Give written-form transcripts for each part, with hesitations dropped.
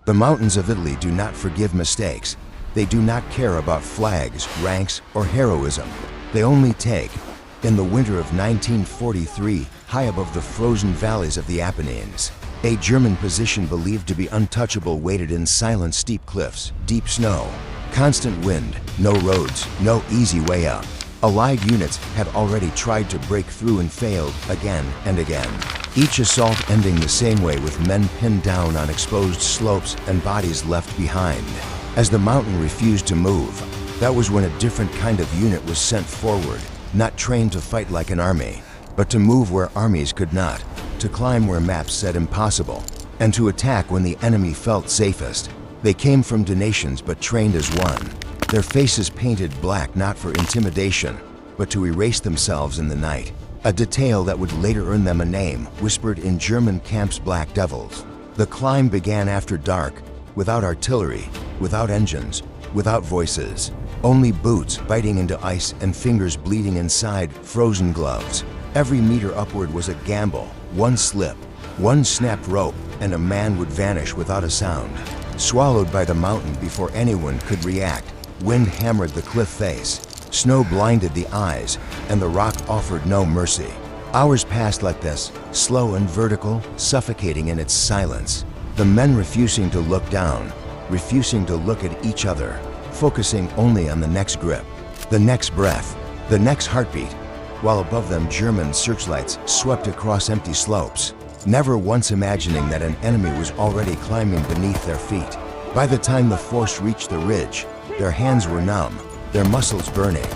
The mountains of Italy do not forgive mistakes. They do not care about flags, ranks, or heroism. They only take. In the winter of 1943, high above the frozen valleys of the Apennines, a German position believed to be untouchable waited in silent steep cliffs, deep snow, constant wind, no roads, no easy way up. Allied units had already tried to break through and failed again and again. Each assault ending the same way, with men pinned down on exposed slopes and bodies left behind. As the mountain refused to move, that was when a different kind of unit was sent forward, not trained to fight like an army, but to move where armies could not, to climb where maps said impossible, and to attack when the enemy felt safest. They came from nations but trained as one, their faces painted black not for intimidation, but to erase themselves in the night. A detail that would later earn them a name, whispered in German camps, Black Devils. The climb began after dark, without artillery, without engines, without voices. Only boots biting into ice and fingers bleeding inside frozen gloves. Every meter upward was a gamble. One slip, one snapped rope, and a man would vanish without a sound, swallowed by the mountain before anyone could react. Wind hammered the cliff face. Snow blinded the eyes, and the rock offered no mercy. Hours passed like this, slow and vertical, suffocating in its silence. The men refusing to look down, refusing to look at each other, focusing only on the next grip, the next breath, the next heartbeat, while above them German searchlights swept across empty slopes, never once imagining that an enemy was already climbing beneath their feet. By the time the force reached the ridge, their hands were numb, their muscles burning,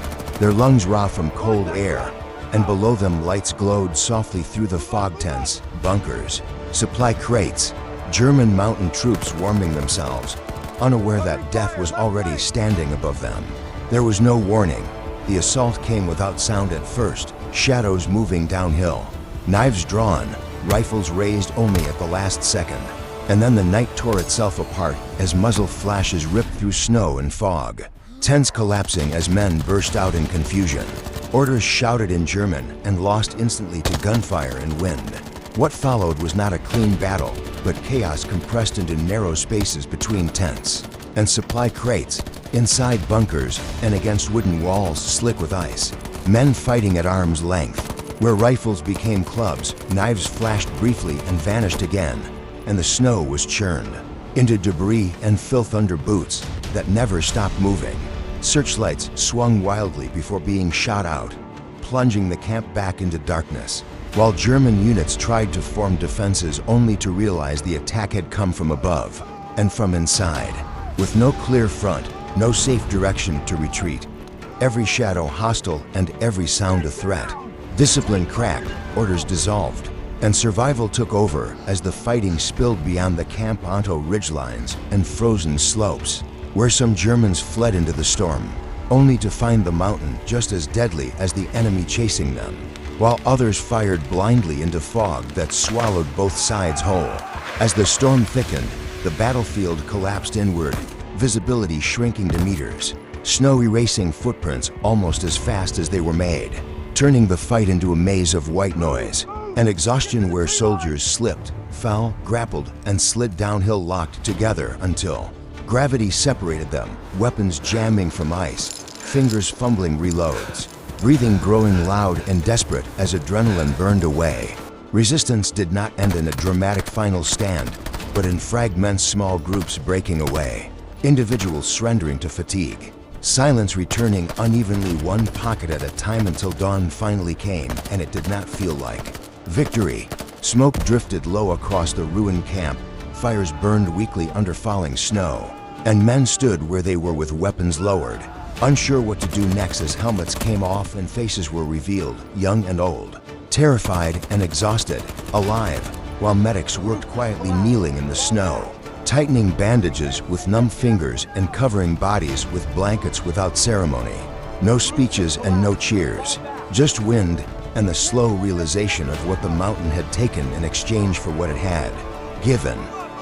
their lungs raw from cold air, and below them lights glowed softly through the fog tents, bunkers, supply crates, German mountain troops warming themselves, unaware that death was already standing above them. There was no warning. The assault came without sound at first, shadows moving downhill, knives drawn, rifles raised only at the last second. And then the night tore itself apart as muzzle flashes ripped through snow and fog. Tents collapsing as men burst out in confusion. Orders shouted in German and lost instantly to gunfire and wind. What followed was not a clean battle, but chaos compressed into narrow spaces between tents and supply crates, inside bunkers, and against wooden walls slick with ice. Men fighting at arm's length, where rifles became clubs, knives flashed briefly and vanished again, and the snow was churned into debris and filth under boots that never stopped moving. Searchlights swung wildly before being shot out, plunging the camp back into darkness, while German units tried to form defenses only to realize the attack had come from above and from inside. With no clear front, no safe direction to retreat, every shadow hostile and every sound a threat. Discipline cracked, orders dissolved, and survival took over as the fighting spilled beyond the Camp Onto ridgelines and frozen slopes, where some Germans fled into the storm, only to find the mountain just as deadly as the enemy chasing them, while others fired blindly into fog that swallowed both sides whole. As the storm thickened, the battlefield collapsed inward, visibility shrinking to meters, snow erasing footprints almost as fast as they were made, turning the fight into a maze of white noise, and exhaustion where soldiers slipped, fell, grappled, and slid downhill locked together until gravity separated them, weapons jamming from ice, fingers fumbling reloads, breathing growing loud and desperate as adrenaline burned away. Resistance did not end in a dramatic final stand, but in fragments, small groups breaking away, individuals surrendering to fatigue, silence returning unevenly one pocket at a time until dawn finally came, and it did not feel like victory. Smoke drifted low across the ruined camp, fires burned weakly under falling snow, and men stood where they were with weapons lowered, unsure what to do next as helmets came off and faces were revealed, young and old, terrified and exhausted, alive, while medics worked quietly kneeling in the snow, tightening bandages with numb fingers and covering bodies with blankets without ceremony. No speeches and no cheers, just wind and the slow realization of what the mountain had taken in exchange for what it had given.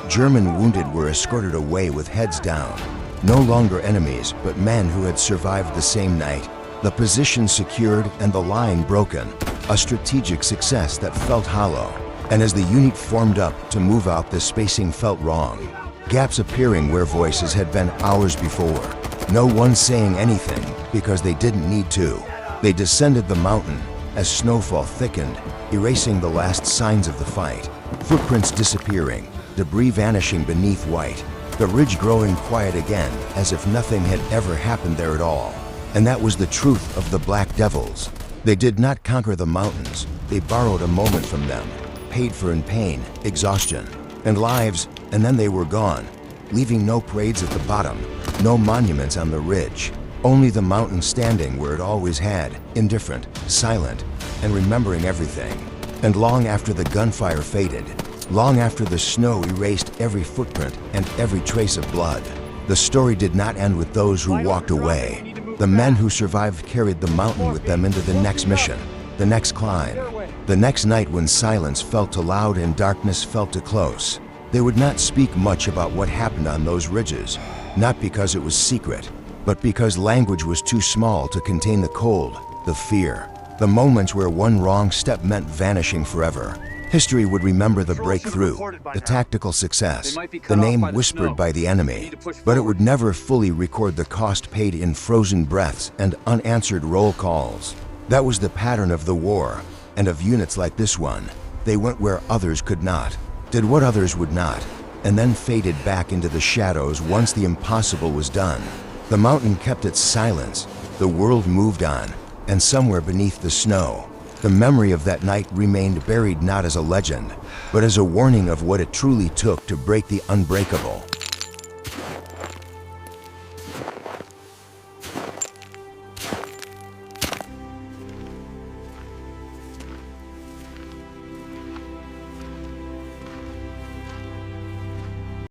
German wounded were escorted away with heads down, no longer enemies, but men who had survived the same night, the position secured and the line broken, a strategic success that felt hollow. And as the unit formed up to move out, the spacing felt wrong. gaps appearing where voices had been hours before. No one saying anything because they didn't need to. They descended the mountain as snowfall thickened, erasing the last signs of the fight. Footprints disappearing, debris vanishing beneath white, the ridge growing quiet again as if nothing had ever happened there at all. And that was the truth of the Black Devils. They did not conquer the mountains, they borrowed a moment from them, paid for in pain, exhaustion, and lives, and then they were gone, leaving no parades at the bottom, no monuments on the ridge, only the mountain standing where it always had, indifferent, silent, and remembering everything. And long after the gunfire faded, long after the snow erased every footprint and every trace of blood, the story did not end with those who walked away. The men who survived carried the mountain with them into the next mission, the next climb, the next night when silence felt too loud and darkness felt too close. They would not speak much about what happened on those ridges, not because it was secret, but because language was too small to contain the cold, the fear, the moments where one wrong step meant vanishing forever. History would remember the breakthrough, the tactical success, the name whispered by the enemy, but it would never fully record the cost paid in frozen breaths and unanswered roll calls. That was the pattern of the war, and of units like this one. They went where others could not, did what others would not, and then faded back into the shadows once the impossible was done. The mountain kept its silence, the world moved on, and somewhere beneath the snow, the memory of that night remained buried not as a legend, but as a warning of what it truly took to break the unbreakable.